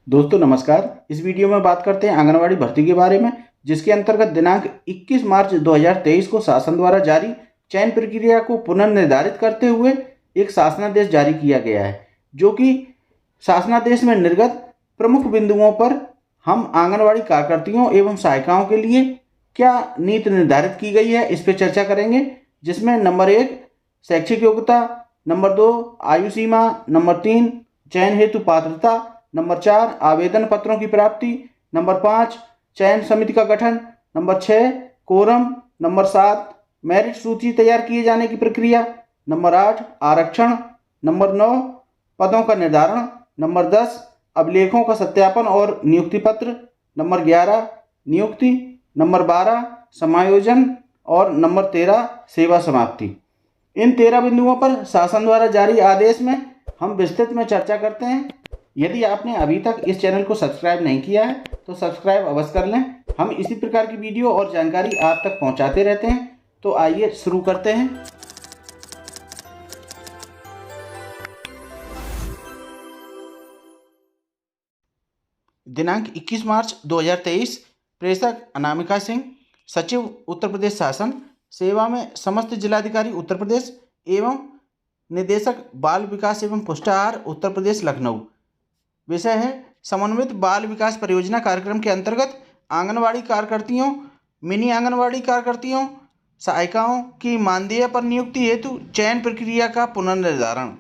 दोस्तों नमस्कार। इस वीडियो में बात करते हैं आंगनवाड़ी भर्ती के बारे में, जिसके अंतर्गत दिनांक 21 मार्च 2023 को शासन द्वारा जारी चयन प्रक्रिया को पुनर्निर्धारित करते हुए एक शासनादेश जारी किया गया है, जो कि शासनादेश में निर्गत प्रमुख बिंदुओं पर हम आंगनवाड़ी कार्यकर्तियों एवं सहायिकाओं के लिए क्या नीति निर्धारित की गई है, इस पर चर्चा करेंगे। जिसमें नंबर 1 शैक्षिक योग्यता, नंबर 2 आयु सीमा, नंबर 3 चयन हेतु पात्रता, नंबर 4 आवेदन पत्रों की प्राप्ति, नंबर 5 चयन समिति का गठन, नंबर 6 कोरम, नंबर 7 मेरिट सूची तैयार किए जाने की प्रक्रिया, नंबर 8 आरक्षण, नंबर 9 पदों का निर्धारण, नंबर 10 अभिलेखों का सत्यापन और नियुक्ति पत्र, नंबर 11 नियुक्ति, नंबर 12 समायोजन और नंबर 13 सेवा समाप्ति। इन 13 बिंदुओं पर शासन द्वारा जारी आदेश में हम विस्तृत में चर्चा करते हैं। यदि आपने अभी तक इस चैनल को सब्सक्राइब नहीं किया है तो सब्सक्राइब अवश्य कर लें। हम इसी प्रकार की वीडियो और जानकारी आप तक पहुंचाते रहते हैं। तो आइए शुरू करते हैं। दिनांक 21 मार्च 2023, प्रेषक अनामिका सिंह, सचिव उत्तर प्रदेश शासन, सेवा में समस्त जिलाधिकारी उत्तर प्रदेश एवं निदेशक बाल विकास एवं पुष्टाहार उत्तर प्रदेश लखनऊ। विषय है समन्वित बाल विकास परियोजना कार्यक्रम के अंतर्गत आंगनवाड़ी कार्यकर्तियों, मिनी आंगनवाड़ी कार्यकर्तियों, सहायिकाओं की मानदेय पर नियुक्ति हेतु चयन प्रक्रिया का पुनर्निर्धारण।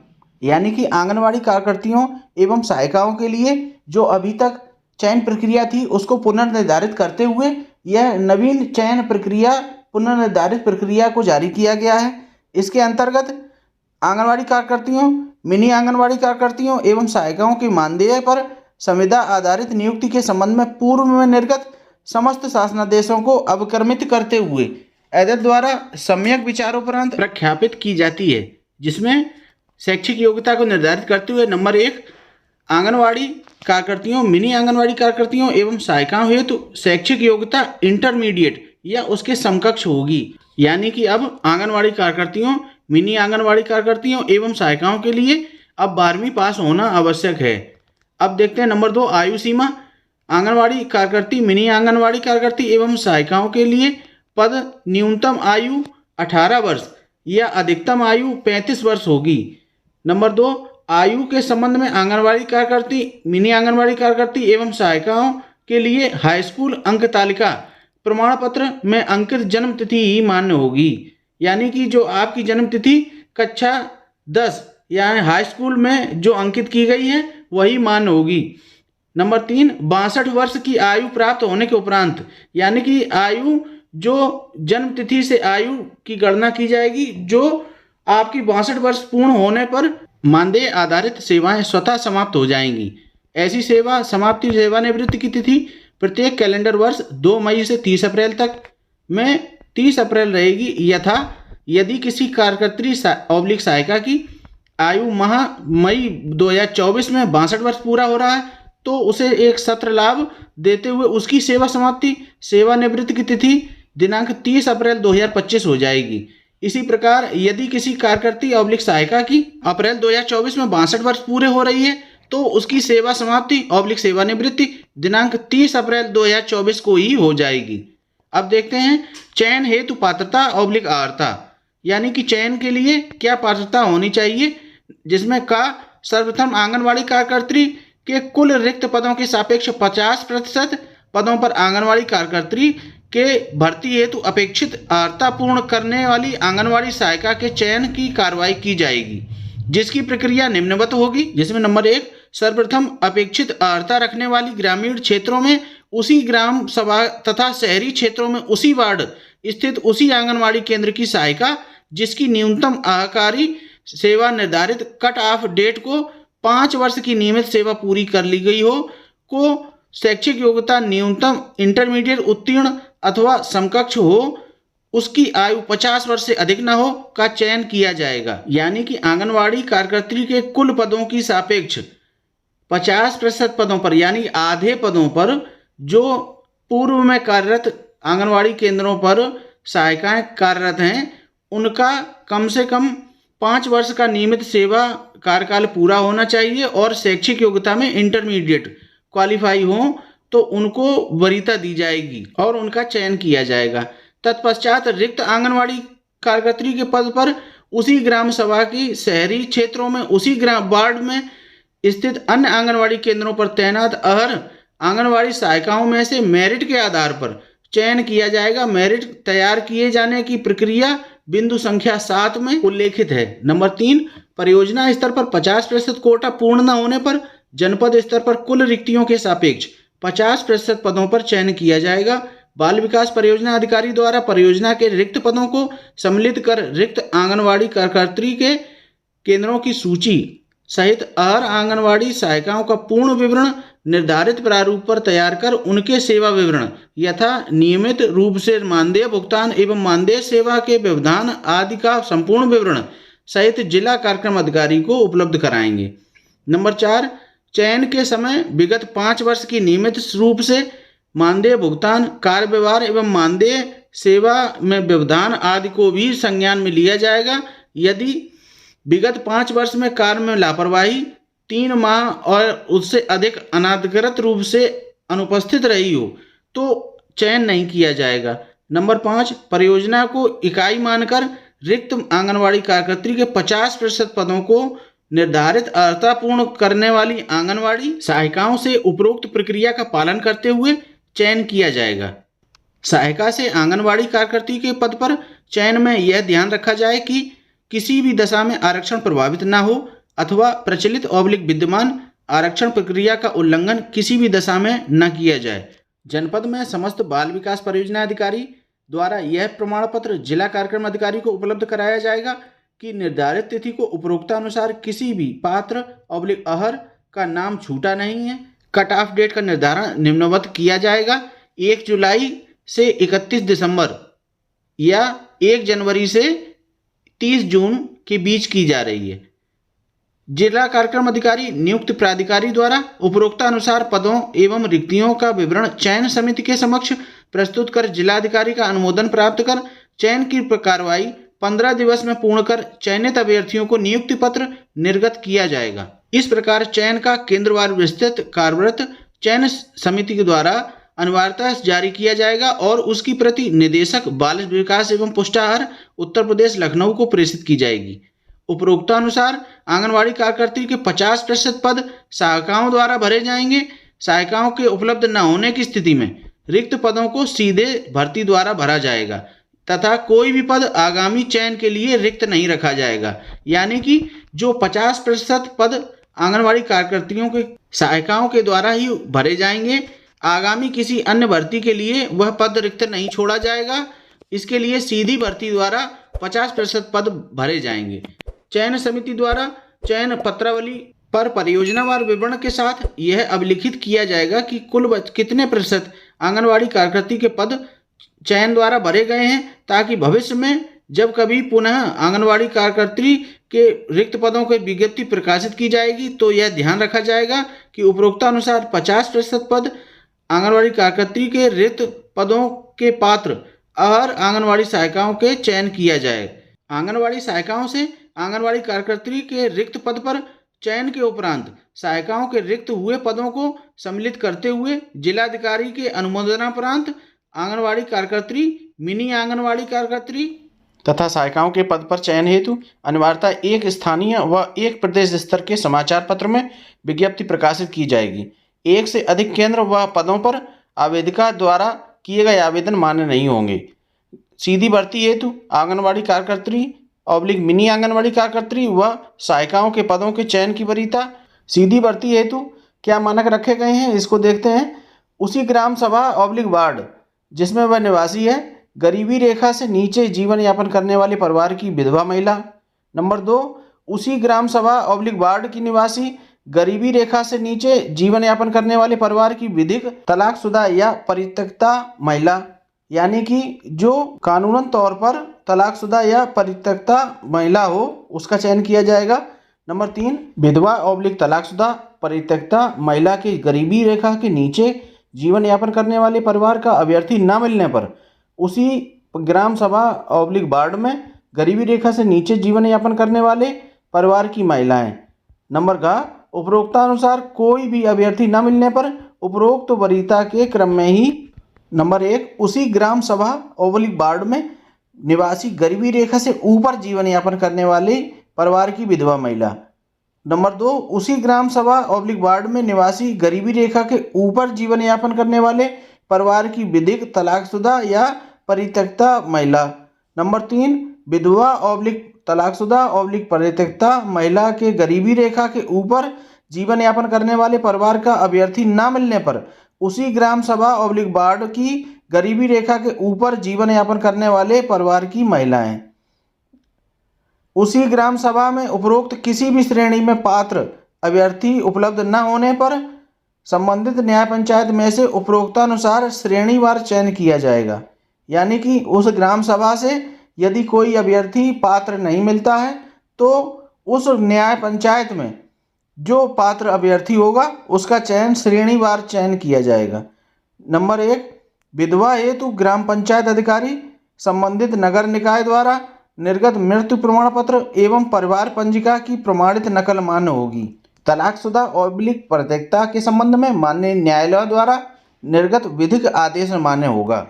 यानी कि आंगनवाड़ी कार्यकर्तियों एवं सहायिकाओं के लिए जो अभी तक चयन प्रक्रिया थी उसको पुनर्निर्धारित करते हुए यह नवीन चयन प्रक्रिया, पुनर्निर्धारित प्रक्रिया को जारी किया गया है। इसके अंतर्गत आंगनवाड़ी कार्यकर्तियों, मिनी आंगनवाड़ी कार्यकर्तियों एवं सहायिकाओं की मानदेय पर संविदा आधारित नियुक्ति के संबंध में पूर्व में निर्गत समस्त शासनादेशों को अवक्रमित करते हुए अदालत द्वारा सम्यक विचारोपरांत प्रख्यापित की जाती है। जिसमें शैक्षिक योग्यता को निर्धारित करते हुए नंबर 1 आंगनवाड़ी कार्यकर्तियों, मिनी आंगनवाड़ी कार्यकर्तियों एवं सहायिकाओं हेतु शैक्षिक योग्यता इंटरमीडिएट या उसके समकक्ष होगी। यानी कि अब आंगनवाड़ी कार्यकर्तियों, मिनी आंगनवाड़ी कार्यकर्तियों एवं सहायिकाओं के लिए अब 12वीं पास होना आवश्यक है। अब देखते हैं नंबर 2 आयु सीमा। आंगनवाड़ी कार्यकर्ती, मिनी आंगनवाड़ी कार्यकर्ती एवं सहायिकाओं के लिए पद न्यूनतम आयु 18 वर्ष या अधिकतम आयु 35 वर्ष होगी। नंबर 2 आयु के संबंध में आंगनवाड़ी कार्यकर्ती, मिनी आंगनवाड़ी कार्यकर्ती एवं सहायिकाओं के लिए हाई स्कूल अंक तालिका प्रमाण पत्र में अंकित जन्म तिथि ही मान्य होगी। यानी कि जो आपकी जन्म तिथि कक्षा 10 यानी हाई स्कूल में जो अंकित की गई है वही मान्य होगी। नंबर 3 62 वर्ष की आयु प्राप्त होने के उपरांत, यानी कि आयु जो जन्म तिथि से आयु की गणना की जाएगी, जो आपकी 62 वर्ष पूर्ण होने पर मानदेय आधारित सेवाएं स्वतः समाप्त हो जाएंगी। ऐसी सेवा समाप्ति सेवानिवृत्ति की तिथि प्रत्येक कैलेंडर वर्ष 2 मई से 30 अप्रैल तक में 30 अप्रैल रहेगी। यथा यदि किसी कार्यकर्त्री सहायिका की आयु माह मई 2024 में 62 वर्ष पूरा हो रहा है तो उसे एक सत्र लाभ देते हुए उसकी सेवा समाप्ति सेवानिवृत्ति की तिथि दिनांक 30 अप्रैल 2025 हो जाएगी। इसी प्रकार यदि किसी कार्यकर्ती सहायिका की अप्रैल 2024 में 62 वर्ष पूरे हो रही है तो उसकी सेवा समाप्ति सेवानिवृत्ति दिनांक 30 अप्रैल 2024 को ही हो जाएगी। अब देखते हैं चयन हेतु पात्रता अर्हता। यानी कि चयन के लिए क्या पात्रता होनी चाहिए, जिसमें का सर्वप्रथम आंगनवाड़ी कार्यकर्त्री के कुल रिक्त पदों के सापेक्ष 50% पदों पर आंगनवाड़ी कार्यकर्त्री के भर्ती हेतु अपेक्षित अर्हता पूर्ण करने वाली आंगनवाड़ी सहायिका के चयन की कार्रवाई की जाएगी, जिसकी प्रक्रिया निम्नवत होगी। जिसमें नंबर 1 सर्वप्रथम अपेक्षित अर्हता रखने वाली ग्रामीण क्षेत्रों में उसी ग्राम सभा तथा शहरी क्षेत्रों में उसी वार्ड स्थित उसी आंगनवाड़ी केंद्र की सहायिका जिसकी न्यूनतम आकारी सेवा निर्धारित कट ऑफ डेट को 5 वर्ष की नियमित सेवा पूरी कर ली गई हो को शैक्षिक योग्यता न्यूनतम इंटरमीडिएट उत्तीर्ण अथवा समकक्ष हो, उसकी आयु 50 वर्ष से अधिक न हो का चयन किया जाएगा। यानी कि आंगनवाड़ी कार्यकर्त्री के कुल पदों की सापेक्ष 50% पदों पर यानी आधे पदों पर जो पूर्व में कार्यरत आंगनवाड़ी केंद्रों पर सहायिकाएं कार्यरत हैं उनका कम से कम 5 वर्ष का नियमित सेवा कार्यकाल पूरा होना चाहिए और शैक्षिक योग्यता में इंटरमीडिएट क्वालिफाई हों तो उनको वरीयता दी जाएगी और उनका चयन किया जाएगा। तत्पश्चात रिक्त आंगनवाड़ी कार्यकर्त्री के पद पर उसी ग्राम सभा की शहरी क्षेत्रों में उसी ग्राम वार्ड में स्थित अन्य आंगनवाड़ी केंद्रों पर तैनात अहर आंगनवाड़ी सहायिकाओं में से मेरिट के आधार पर चयन किया जाएगा। मेरिट तैयार किए जाने की प्रक्रिया बिंदु संख्या 7 में उल्लेखित है। नंबर 3, परियोजना स्तर पर 50% कोटा पूर्ण न होने पर जनपद स्तर पर कुल रिक्तियों के सापेक्ष 50% पदों पर चयन किया जाएगा। बाल विकास परियोजना अधिकारी द्वारा परियोजना के रिक्त पदों को सम्मिलित कर रिक्त आंगनवाड़ी कार्यकर्त्री के केंद्रों की सूची सहित अहर आंगनवाड़ी सहायिकाओं का पूर्ण विवरण निर्धारित प्रारूप पर तैयार कर उनके सेवा विवरण यथा नियमित रूप से मानदेय भुगतान एवं मानदेय सेवा के व्यवधान आदि का संपूर्ण विवरण सहित जिला कार्यक्रम अधिकारी को उपलब्ध कराएंगे। नंबर 4, चयन के समय विगत 5 वर्ष की नियमित रूप से मानदेय भुगतान, कार्य व्यवहार एवं मानदेय सेवा में व्यवधान आदि को भी संज्ञान में लिया जाएगा। यदि विगत 5 वर्ष में कार्य में लापरवाही 3 माह और उससे अधिक अनाधिकृत रूप से अनुपस्थित रही हो तो चयन नहीं किया जाएगा। नंबर 5, परियोजना को इकाई मानकर रिक्त आंगनवाड़ी कार्यकर्त्री के 50% पदों को निर्धारित अर्हता पूर्ण करने वाली आंगनवाड़ी सहायिकाओं से उपरोक्त प्रक्रिया का पालन करते हुए चयन किया जाएगा। सहायिका से आंगनवाड़ी कार्यकर्त्री के पद पर चयन में यह ध्यान रखा जाए कि किसी भी दशा में आरक्षण प्रभावित न हो अथवा प्रचलित विद्यमान आरक्षण प्रक्रिया का उल्लंघन किसी भी दशा में न किया जाए। जनपद में समस्त बाल विकास परियोजना अधिकारी द्वारा यह प्रमाण पत्र जिला कार्यक्रम अधिकारी को उपलब्ध कराया जाएगा कि निर्धारित तिथि को उपरोक्तानुसार किसी भी पात्र अहर का नाम छूटा नहीं है। कट ऑफ डेट का निर्धारण निम्नवत किया जाएगा। 1 जुलाई से 31 दिसंबर या 1 जनवरी से 30 जून के बीच की जा रही है। जिला कार्यक्रम अधिकारी नियुक्त प्राधिकारी द्वारा उपरोक्तानुसार पदों एवं रिक्तियों का विवरण चयन समिति के समक्ष प्रस्तुत कर जिलाधिकारी का अनुमोदन प्राप्त कर चयन की कार्रवाई 15 दिवस में पूर्ण कर चयनित अभ्यर्थियों को नियुक्ति पत्र निर्गत किया जाएगा। इस प्रकार चयन का केंद्रवार विस्तृत कार्यवृत्त चयन समिति के द्वारा अनिवार्यता जारी किया जाएगा और उसकी प्रति निदेशक बाल विकास एवं पुष्टाहार उत्तर प्रदेश लखनऊ को प्रेषित की जाएगी। उपरोक्तानुसार आंगनवाड़ी कार्यकर्त्री के 50% पद सहायिकाओं द्वारा भरे जाएंगे। सहायिकाओं के उपलब्ध न होने की स्थिति में रिक्त पदों को सीधे भर्ती द्वारा भरा जाएगा तथा कोई भी पद आगामी चयन के लिए रिक्त नहीं रखा जाएगा। यानी कि जो 50% पद आंगनवाड़ी कार्यकर्तियों के सहायिकाओं के द्वारा ही भरे जाएंगे, आगामी किसी अन्य भर्ती के लिए वह पद रिक्त नहीं छोड़ा जाएगा। इसके लिए सीधी भर्ती द्वारा 50% पद भरे जाएंगे। चयन समिति द्वारा चयन पत्रावली पर परियोजनावार विवरण के साथ यह अभिलिखित किया जाएगा कि कुल कितने प्रतिशत आंगनवाड़ी कार्यकर्त्री के पद चयन द्वारा भरे गए हैं, ताकि भविष्य में जब कभी पुनः आंगनवाड़ी कार्यकर्त्री के रिक्त पदों की विज्ञप्ति प्रकाशित की जाएगी तो यह ध्यान रखा जाएगा कि उपरोक्तानुसार 50% पद आंगनवाड़ी कार्यकर्त्री के रिक्त पदों के पात्र अहर आंगनवाड़ी सहायिकाओं के चयन किया जाए। आंगनवाड़ी सहायिकाओं से आंगनवाड़ी कार्यकर्त्री के रिक्त पद पर चयन के उपरांत सहायिकाओं के रिक्त हुए पदों को सम्मिलित करते हुए जिलाधिकारी के अनुमोदनापरांत आंगनवाड़ी कार्यकर्त्री, मिनी आंगनवाड़ी कार्यकर्त्री तथा सहायिकाओं के पद पर चयन हेतु अनिवार्यता एक स्थानीय व एक प्रदेश स्तर के समाचार पत्र में विज्ञप्ति प्रकाशित की जाएगी। 1 से अधिक केंद्र व पदों पर आवेदिका द्वारा किए गए आवेदन मान्य नहीं होंगे। सीधी भर्ती हेतु आंगनवाड़ी कार्यकर्त्री मिनी आंगनवाड़ी कार्यकर्त्री व सहायिकाओं के पदों के चयन की वरीयता। सीधी भर्ती हेतु क्या मानक रखे गए हैं इसको देखते हैं। उसी ग्राम सभा वार्ड जिसमें वह निवासी है, गरीबी रेखा से नीचे जीवन यापन करने वाले परिवार की विधवा महिला। नंबर 2, उसी ग्राम सभा वार्ड की निवासी, गरीबी रेखा से नीचे जीवन यापन करने वाले परिवार की विधिक तलाकशुदा या परित्यक्ता महिला, यानी कि जो कानूनन तौर पर तलाकशुदा या परित्यक्ता महिला हो उसका चयन किया जाएगा। नंबर 3, विधवा तलाकशुदा परित्यक्ता महिला के गरीबी रेखा के नीचे जीवन यापन करने वाले परिवार का अभ्यर्थी न मिलने पर उसी ग्राम सभा वार्ड में गरीबी रेखा से नीचे जीवन यापन करने वाले परिवार की महिलाएं। नंबर 4, उपरोक्तानुसार कोई भी अभ्यर्थी न मिलने पर उपरोक्त वरीयता के क्रम में ही नंबर 1 उसी ग्राम सभा / वार्ड में निवासी गरीबी रेखा से ऊपर जीवन यापन करने वाले परिवार की विधवा महिला। नंबर 2 उसी ग्राम सभा / वार्ड में निवासी गरीबी रेखा के ऊपर जीवन यापन करने वाले परिवार की विधिक तलाकशुदा या परित्यक्ता महिला। नंबर 3 विधवा / तलाकशुदा / परित्यक्ता महिला के गरीबी रेखा के ऊपर जीवन यापन करने वाले परिवार का अभ्यर्थी न मिलने पर उसी ग्राम सभा / वार्ड की गरीबी रेखा के ऊपर जीवन यापन करने वाले परिवार की महिलाएं। उसी ग्राम सभा में उपरोक्त किसी भी श्रेणी में पात्र अभ्यर्थी उपलब्ध न होने पर संबंधित न्याय पंचायत में से उपरोक्तानुसार श्रेणीवार चयन किया जाएगा। यानी कि उस ग्राम सभा से यदि कोई अभ्यर्थी पात्र नहीं मिलता है तो उस न्याय पंचायत में जो पात्र अभ्यर्थी होगा उसका चयन श्रेणीवार चयन किया जाएगा। नंबर 1 विधवा हेतु ग्राम पंचायत अधिकारी संबंधित नगर निकाय द्वारा निर्गत मृत्यु प्रमाण पत्र एवं परिवार पंजिका की प्रमाणित नकल मान्य होगी। तलाकशुदा / परित्यक्ता के संबंध में माननीय न्यायालय द्वारा निर्गत विधिक आदेश मान्य होगा।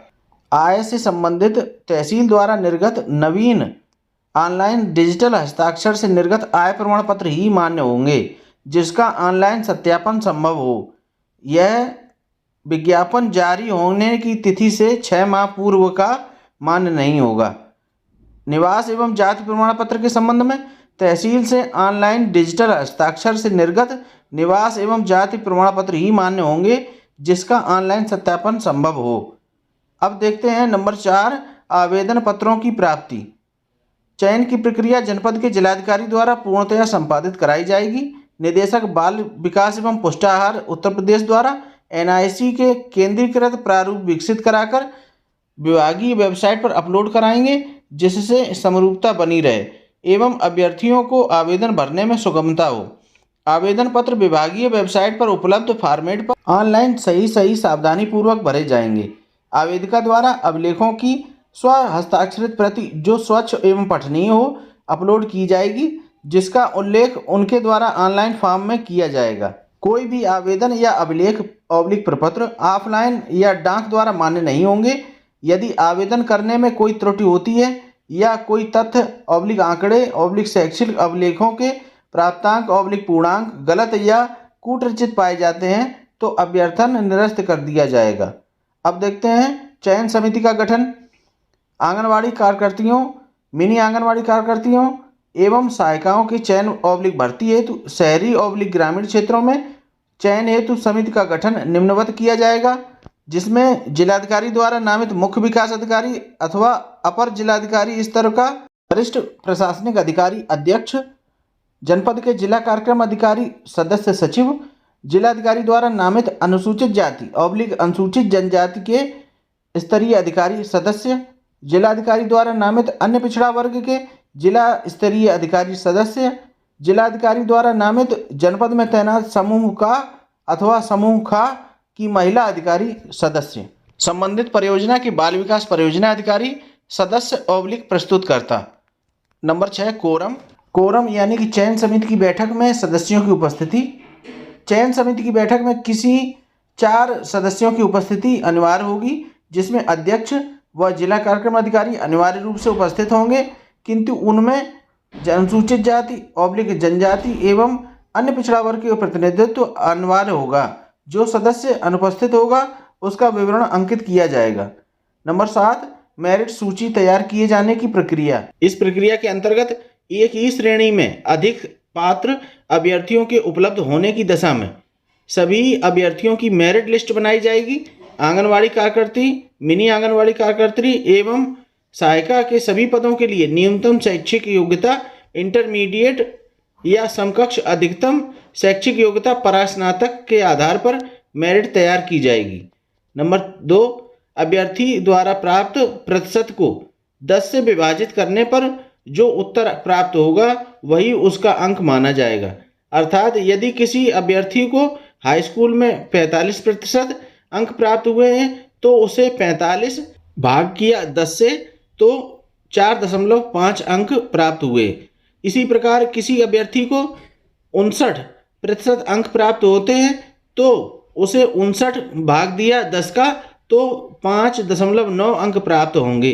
आय से संबंधित तहसील द्वारा निर्गत नवीन ऑनलाइन डिजिटल हस्ताक्षर से निर्गत आय प्रमाण पत्र ही मान्य होंगे जिसका ऑनलाइन सत्यापन संभव हो। यह विज्ञापन जारी होने की तिथि से 6 माह पूर्व का मान्य नहीं होगा। निवास एवं जाति प्रमाण पत्र के संबंध में तहसील से ऑनलाइन डिजिटल हस्ताक्षर से निर्गत निवास एवं जाति प्रमाण पत्र ही मान्य होंगे जिसका ऑनलाइन सत्यापन संभव हो। अब देखते हैं नंबर 4 आवेदन पत्रों की प्राप्ति। चयन की प्रक्रिया जनपद के जिलाधिकारी द्वारा पूर्णतया संपादित कराई जाएगी। निदेशक बाल विकास एवं पुष्टाहार उत्तर प्रदेश द्वारा NIC के केंद्रीकृत प्रारूप विकसित कराकर विभागीय वेबसाइट पर अपलोड कराएंगे जिससे समरूपता बनी रहे एवं अभ्यर्थियों को आवेदन भरने में सुगमता हो। आवेदन पत्र विभागीय वेबसाइट पर उपलब्ध फॉर्मेट पर ऑनलाइन सही सावधानी पूर्वक भरे जाएंगे। आवेदिका द्वारा अभिलेखों की स्व हस्ताक्षरित प्रति जो स्वच्छ एवं पठनीय हो अपलोड की जाएगी जिसका उल्लेख उनके द्वारा ऑनलाइन फॉर्म में किया जाएगा। कोई भी आवेदन या अभिलेख / प्रपत्र ऑफलाइन या डाक द्वारा मान्य नहीं होंगे। यदि आवेदन करने में कोई त्रुटि होती है या कोई तथ्य / आंकड़े / शैक्षिक अभिलेखों के प्राप्तांक / पूर्णांक गलत या कूटरचित पाए जाते हैं तो अभ्यर्थन निरस्त कर दिया जाएगा। अब देखते हैं चयन समिति का गठन। आंगनवाड़ी कार्यकर्तियों, मिनी आंगनवाड़ी कार्यकर्तियों एवं सहायिकाओं के चयन / भर्ती हेतु शहरी / ग्रामीण क्षेत्रों में चयन हेतु समिति का गठन निम्नवत किया जाएगा जिसमें जिलाधिकारी द्वारा नामित मुख्य विकास अधिकारी अथवा अपर जिलाधिकारी स्तर का वरिष्ठ प्रशासनिक अधिकारी अध्यक्ष, जनपद के जिला कार्यक्रम अधिकारी सदस्य सचिव, जिलाधिकारी द्वारा नामित अनुसूचित जाति / अनुसूचित जनजाति के स्तरीय अधिकारी सदस्य, जिलाधिकारी द्वारा नामित अन्य पिछड़ा वर्ग के जिला स्तरीय अधिकारी सदस्य, जिलाधिकारी द्वारा नामित जनपद में तैनात समूह का अथवा समूह खा की महिला अधिकारी सदस्य, संबंधित परियोजना के बाल विकास परियोजना अधिकारी सदस्य / प्रस्तुतकर्ता। नंबर 6 कोरम यानी कि चयन समिति की बैठक में सदस्यों की उपस्थिति। चयन समिति की बैठक में किसी 4 सदस्यों की उपस्थिति अनिवार्य होगी जिसमें अध्यक्ष व जिला कार्यक्रम अधिकारी अनिवार्य रूप से उपस्थित होंगे किंतु उनमें अनुसूचित जाति / जनजाति एवं अन्य पिछड़ा वर्ग का प्रतिनिधित्व अनिवार्य होगा। जो सदस्य अनुपस्थित होगा उसका विवरण अंकित किया जाएगा। नंबर 7 मेरिट सूची तैयार किए जाने की प्रक्रिया। इस प्रक्रिया के अंतर्गत एक ही श्रेणी में अधिक पात्र अभ्यर्थियों के उपलब्ध होने की दशा में सभी अभ्यर्थियों की मेरिट लिस्ट बनाई जाएगी। आंगनवाड़ी कार्यकर्ती, मिनी आंगनवाड़ी कार्यकर्ती एवं सहायिका के सभी पदों के लिए न्यूनतम शैक्षिक योग्यता इंटरमीडिएट या समकक्ष अधिकतम शैक्षिक योग्यता परास्नातक के आधार पर मेरिट तैयार की जाएगी। नंबर 2 अभ्यर्थी द्वारा प्राप्त प्रतिशत को 10 से विभाजित करने पर जो उत्तर प्राप्त होगा वही उसका अंक माना जाएगा। अर्थात यदि किसी अभ्यर्थी को हाई स्कूल में 45% अंक प्राप्त हुए हैं तो उसे 45 भाग किया 10 से तो 4.5 अंक प्राप्त हुए। इसी प्रकार किसी अभ्यर्थी को 59 प्रतिशत अंक प्राप्त होते हैं तो उसे 59 भाग दिया 10 का तो 5.9 अंक प्राप्त होंगे।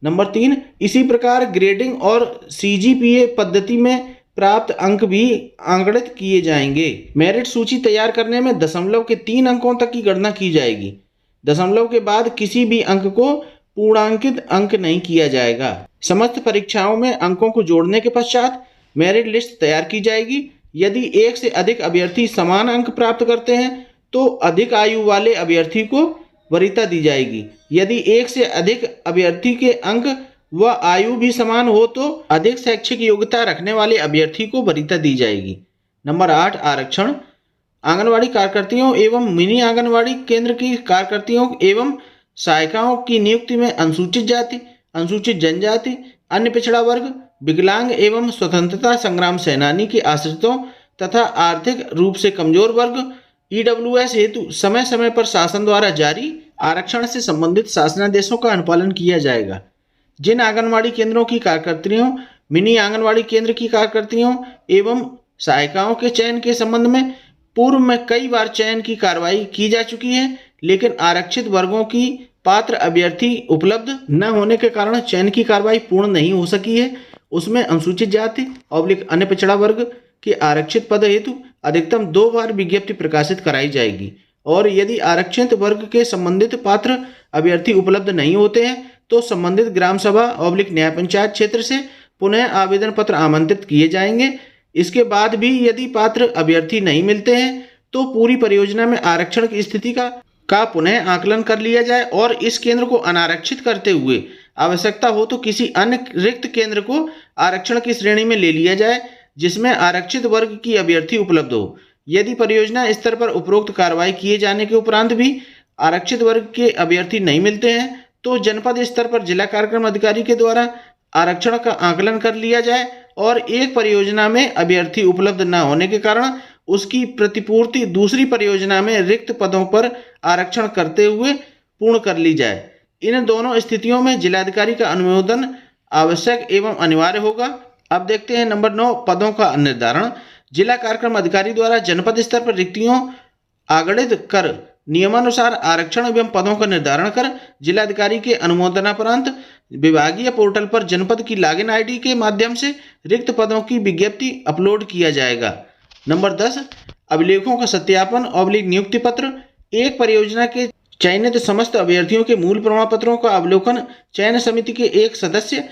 नंबर 3, इसी प्रकार ग्रेडिंग और सीजीपीए पद्धति में प्राप्त अंक भी आंकड़ित किए जाएंगे। मेरिट सूची तैयार करने में दशमलव के 3 अंकों तक की गणना की जाएगी। दशमलव के बाद किसी भी अंक को पूर्णांकित अंक नहीं किया जाएगा। समस्त परीक्षाओं में अंकों को जोड़ने के पश्चात मेरिट लिस्ट तैयार की जाएगी। यदि एक से अधिक अभ्यर्थी समान अंक प्राप्त करते हैं तो अधिक आयु वाले अभ्यर्थी को वरीयता दी जाएगी। यदि एक से अधिक अभ्यर्थी के अंक व आयु भी समान हो तो अधिक शैक्षिक योग्यता रखने वाले अभ्यर्थी को वरीयता दी जाएगी। नंबर 8, आरक्षण। आंगनवाड़ी कार्यकर्तियों एवं मिनी आंगनवाड़ी केंद्र की कार्यकर्तियों एवं सहायिकाओं की नियुक्ति में अनुसूचित जाति, अनुसूचित जनजाति, अन्य पिछड़ा वर्ग, विकलांग एवं स्वतंत्रता संग्राम सेनानी के आश्रितों तथा आर्थिक रूप से कमजोर वर्ग ईडब्ल्यूएस हेतु समय समय पर शासन द्वारा जारी आरक्षण से संबंधित शासनादेशों का अनुपालन किया जाएगा। जिन आंगनवाड़ी केंद्रों की कार्यकर्तियों, मिनी आंगनवाड़ी केंद्र की कार्यकर्तियों एवं सहायिकाओं के चयन के संबंध में पूर्व में कई बार चयन की कार्रवाई की जा चुकी है, लेकिन आरक्षित वर्गों की पात्र अभ्यर्थी उपलब्ध न होने के कारण चयन की कार्रवाई पूर्ण नहीं हो सकी है, उसमें अनुसूचित जाति अन्य पिछड़ा वर्ग के आरक्षित पद हेतु अधिकतम 2 बार विज्ञप्ति प्रकाशित कराई जाएगी। और यदि आरक्षित वर्ग के संबंधित पात्र अभ्यर्थी उपलब्ध नहीं होते हैं तो संबंधित ग्राम सभा न्याय पंचायत क्षेत्र से पुनः आवेदन पत्र आमंत्रित किए जाएंगे। इसके बाद भी यदि पात्र अभ्यर्थी नहीं मिलते हैं तो पूरी परियोजना में आरक्षण की स्थिति का पुनः आकलन कर लिया जाए और इस केंद्र को अनारक्षित करते हुए आवश्यकता हो तो किसी अन्य रिक्त केंद्र को आरक्षण की श्रेणी में ले लिया जाए जिसमें आरक्षित वर्ग की अभ्यर्थी उपलब्ध हो। यदि परियोजना स्तर पर उपरोक्त कार्रवाई किए जाने के उपरांत भी आरक्षित वर्ग के अभ्यर्थी नहीं मिलते हैं तो जनपद स्तर पर जिला कार्यक्रम अधिकारी के द्वारा आरक्षण का आकलन कर लिया जाए और एक परियोजना में अभ्यर्थी उपलब्ध न होने के कारण उसकी प्रतिपूर्ति दूसरी परियोजना में रिक्त पदों पर आरक्षण करते हुए पूर्ण कर ली जाए। इन दोनों स्थितियों में जिलाधिकारी का अनुमोदन आवश्यक एवं अनिवार्य होगा। अब देखते हैं नंबर 9, पदों का निर्धारण। जिला कार्यक्रम अधिकारी द्वारा जनपद स्तर पर रिक्तियों आगणित कर नियमानुसार आरक्षण एवं पदों का निर्धारण कर जिलाधिकारी के अनुमोदनापरांत विभागीय पोर्टल पर जनपद की लॉगिन आईडी के माध्यम से रिक्त पदों की विज्ञप्ति अपलोड किया जाएगा। नंबर 10, अभिलेखों का सत्यापन नियुक्ति पत्र। एक परियोजना के चयनित समस्त अभ्यर्थियों के मूल प्रमाण पत्रों का अवलोकन चयन समिति के एक सदस्य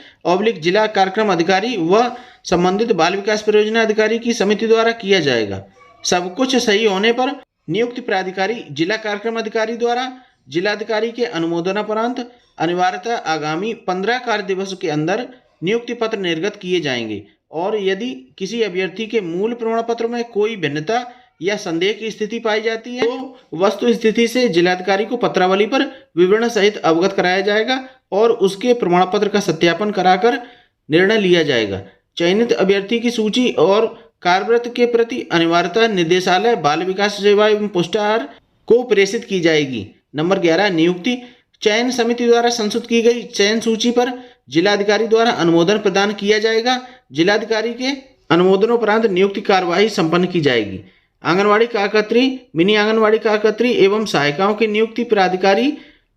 जिला कार्यक्रम अधिकारी व संबंधित बाल विकास परियोजना अधिकारी की समिति द्वारा किया जाएगा। सब कुछ सही होने पर नियुक्त प्राधिकारी जिला कार्यक्रम अधिकारी द्वारा जिलाधिकारी के अनुमोदनापरांत अनिवार्यतः आगामी 15 कार्य दिवस के अंदर नियुक्ति पत्र निर्गत किए जाएंगे और यदि किसी अभ्यर्थी के मूल प्रमाण पत्र में कोई भिन्नता या संदेह की स्थिति पाई जाती है तो वस्तु स्थिति से जिलाधिकारी को पत्रावली पर विवरण सहित अवगत कराया जाएगा और उसके प्रमाण पत्र का सत्यापन कराकर निर्णय लिया जाएगा। चयनित अभ्यर्थी की सूची और कार्यव्रत के प्रति अनिवार्यतः निर्देशालय बाल विकास सेवा एवं पुष्टाहार को प्रेषित की जाएगी। नंबर 11, नियुक्ति। चयन समिति द्वारा संशोधित की गई चयन सूची पर जिलाधिकारी द्वारा अनुमोदन प्रदान किया जाएगा। जिलाधिकारी के अनुमोदनोपरांत नियुक्ति कार्यवाही संपन्न की जाएगी। आंगनवाड़ी कार्यकर्त्री, मिनी आंगनवाड़ी कार्यकर्त्री एवं सहायिकाओं की नियुक्ति प्राधिकारी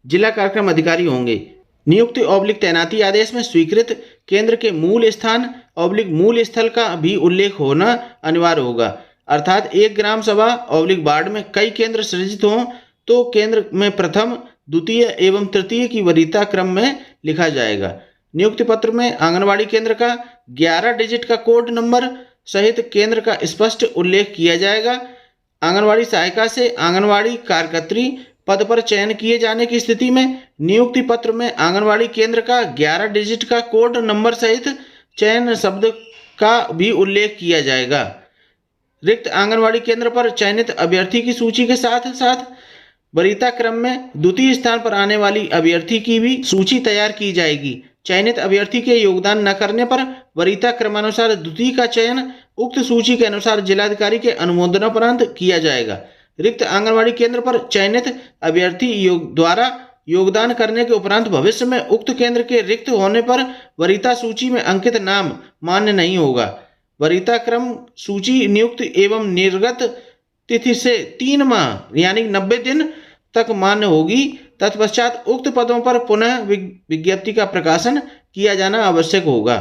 जिला कार्यक्रम अधिकारी होंगे। नियुक्ति तैनाती आदेश में स्वीकृत केंद्र के मूल स्थान मूल स्थल का भी उल्लेख होना अनिवार्य होगा। अर्थात एक ग्राम सभा वार्ड में कई केंद्र सृजित हों तो केंद्र में प्रथम, द्वितीय एवं तृतीय की वरीयता क्रम में लिखा जाएगा। नियुक्ति पत्र में आंगनवाड़ी केंद्र का 11 डिजिट का कोड नंबर सहित केंद्र का स्पष्ट उल्लेख किया जाएगा। आंगनवाड़ी सहायिका से आंगनवाड़ी कार्यकर्त्री पद पर चयन किए जाने की स्थिति में नियुक्ति पत्र में आंगनवाड़ी केंद्र का 11 डिजिट का कोड नंबर सहित चयन शब्द का भी उल्लेख किया जाएगा। रिक्त आंगनवाड़ी केंद्र पर चयनित अभ्यर्थी की सूची के साथ साथ वरीयता क्रम में द्वितीय स्थान पर आने वाली अभ्यर्थी की भी सूची तैयार की जाएगी। चयनित अभ्यर्थी के योगदान न करने पर वरीयता क्रमानुसार द्वितीय का चयन उक्त सूची के अनुसार जिलाधिकारी के अनुमोदनापरांत किया जाएगा। रिक्त आंगनवाड़ी केंद्र पर चयनित अभ्यर्थी द्वारा योगदान करने के उपरांत भविष्य में उक्त केंद्र के रिक्त होने पर वरीयता सूची में अंकित नाम मान्य नहीं होगा। वरीयता क्रम सूची नियुक्त एवं निर्गत तिथि से 3 माह यानी 90 दिन तक मान्य होगी। तत्पश्चात उक्त पदों पर पुनः विज्ञप्ति का प्रकाशन किया जाना आवश्यक होगा।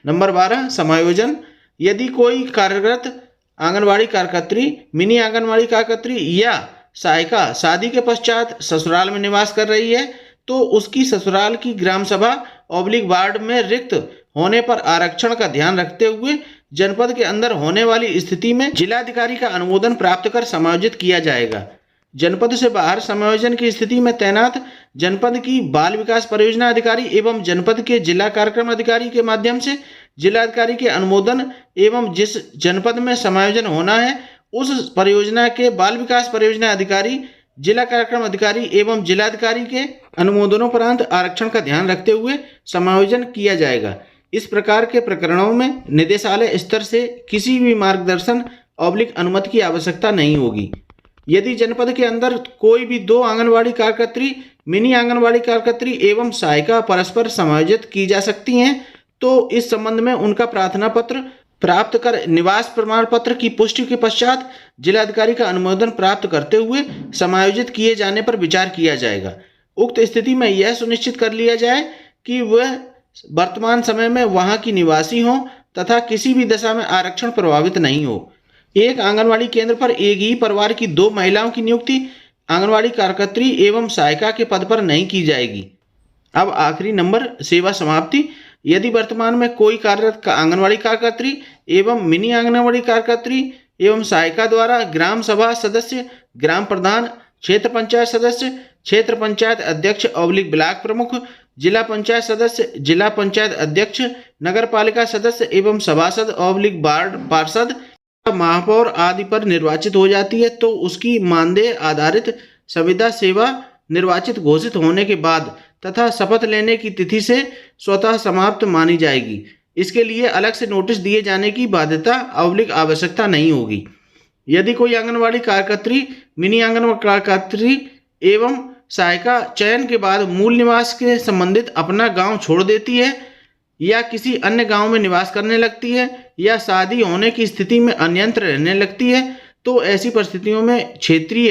नंबर 12 समायोजन। यदि कोई कार्यरत आंगनवाड़ी कार्यकर्त्री, मिनी आंगनवाड़ी कार्यकर्त्री या सहायिका शादी के पश्चात ससुराल में निवास कर रही है तो उसकी ससुराल की ग्राम सभा वार्ड में रिक्त होने पर आरक्षण का ध्यान रखते हुए जनपद के अंदर होने वाली स्थिति में जिलाधिकारी का अनुमोदन प्राप्त कर समायोजित किया जाएगा। जनपद से बाहर समायोजन की स्थिति में तैनात जनपद की बाल विकास परियोजना अधिकारी एवं जनपद के जिला कार्यक्रम अधिकारी के माध्यम से जिलाधिकारी के अनुमोदन एवं जिस जनपद में समायोजन होना है उस परियोजना के बाल विकास परियोजना अधिकारी, जिला कार्यक्रम अधिकारी एवं जिलाधिकारी के अनुमोदनों आरक्षण का ध्यान रखते हुए समायोजन किया जाएगा। इस प्रकार के प्रकरणों में निदेशालय स्तर से किसी भी मार्गदर्शन अनुमति की आवश्यकता नहीं होगी। यदि जनपद के अंदर कोई भी 2 आंगनवाड़ी कार्यकर्त्री, मिनी आंगनवाड़ी कार्यकर्त्री एवं सहायिका परस्पर समायोजित की जा सकती हैं तो इस संबंध में उनका प्रार्थना पत्र प्राप्त कर निवास प्रमाण पत्र की पुष्टि के पश्चात जिलाधिकारी का अनुमोदन प्राप्त करते हुए समायोजित किए जाने पर विचार किया जाएगा। उक्त स्थिति में यह सुनिश्चित कर लिया जाए कि वह वर्तमान समय में वहां की निवासी हों तथा किसी भी दशा में आरक्षण प्रभावित नहीं हो। एक आंगनवाड़ी केंद्र पर एक ही परिवार की 2 महिलाओं की नियुक्ति आंगनवाड़ी कार्यकर्त्री एवं सहायिका के पद पर नहीं की जाएगी। अब आखिरी नंबर सेवा समाप्ति। यदि वर्तमान में कोई कार्यरत आंगनवाड़ी कार्यकर्त्री एवं मिनी आंगनवाड़ी कार्यकर्त्री एवं सहायिका द्वारा ग्राम सभा सदस्य, ग्राम प्रधान, क्षेत्र पंचायत सदस्य, क्षेत्र पंचायत अध्यक्ष ब्लॉक प्रमुख, जिला पंचायत सदस्य, जिला पंचायत अध्यक्ष, नगर पालिका सदस्य एवं सभासद वार्ड पार्षद, महापौर आदि पर निर्वाचित हो जाती है तो उसकी मानदेय आधारित संविदा सेवा निर्वाचित घोषित होने के बाद तथा शपथ लेने की तिथि से स्वतः समाप्त मानी जाएगी। इसके लिए अलग से नोटिस दिए जाने की बाध्यता आवश्यकता नहीं होगी। यदि कोई आंगनवाड़ी कार्यकर्त्री, मिनी आंगनवाड़ी कार्यकर्त्री एवं सहायिका चयन के बाद मूल निवास के संबंधित अपना गांव छोड़ देती है या किसी अन्य गांव में निवास करने लगती है या शादी होने की स्थिति में अन्यत्र रहने लगती है तो ऐसी परिस्थितियों में क्षेत्रीय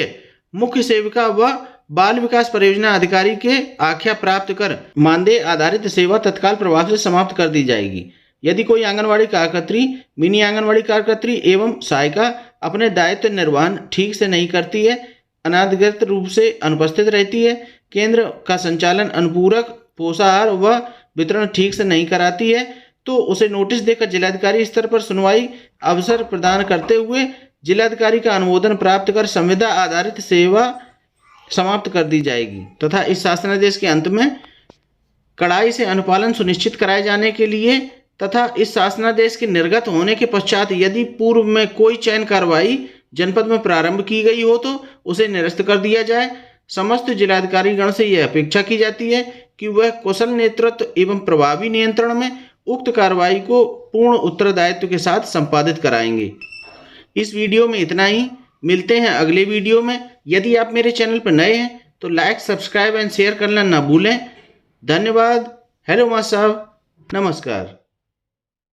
मुख्य सेविका व बाल विकास परियोजना अधिकारी के आज्ञा प्राप्त कर मानदेय आधारित सेवा तत्काल प्रभाव से समाप्त कर दी जाएगी। यदि कोई आंगनवाड़ी कार्यकर्त्री, मिनी आंगनवाड़ी कार्यकर्त्री एवं सहायिका अपने दायित्व निर्वहन ठीक से नहीं करती है, अनाधिकृत रूप से अनुपस्थित रहती है, केंद्र का संचालन अनुपूरक, पोषाहार व वितरण ठीक से नहीं कराती है तो उसे नोटिस देकर जिलाधिकारी स्तर पर सुनवाई अवसर प्रदान करते हुए जिलाधिकारी का अनुमोदन प्राप्त कर संविदा आधारित सेवा समाप्त कर दी जाएगी तथा इस शासनादेश के अंत में कड़ाई से अनुपालन सुनिश्चित कराए जाने के लिए तथा इस शासनादेश के निर्गत होने के पश्चात यदि पूर्व में कोई चयन कार्रवाई जनपद में प्रारंभ की गई हो तो उसे निरस्त कर दिया जाए। समस्त जिलाधिकारी गण से यह अपेक्षा की जाती है कि वह कुशल नेतृत्व एवं प्रभावी नियंत्रण में उक्त कार्रवाई को पूर्ण उत्तरदायित्व के साथ संपादित कराएंगे। इस वीडियो में इतना ही। मिलते हैं अगले वीडियो में। यदि आप मेरे चैनल पर नए हैं तो लाइक, सब्सक्राइब एंड शेयर करना ना भूलें। धन्यवाद। हेलो मां साहब, नमस्कार।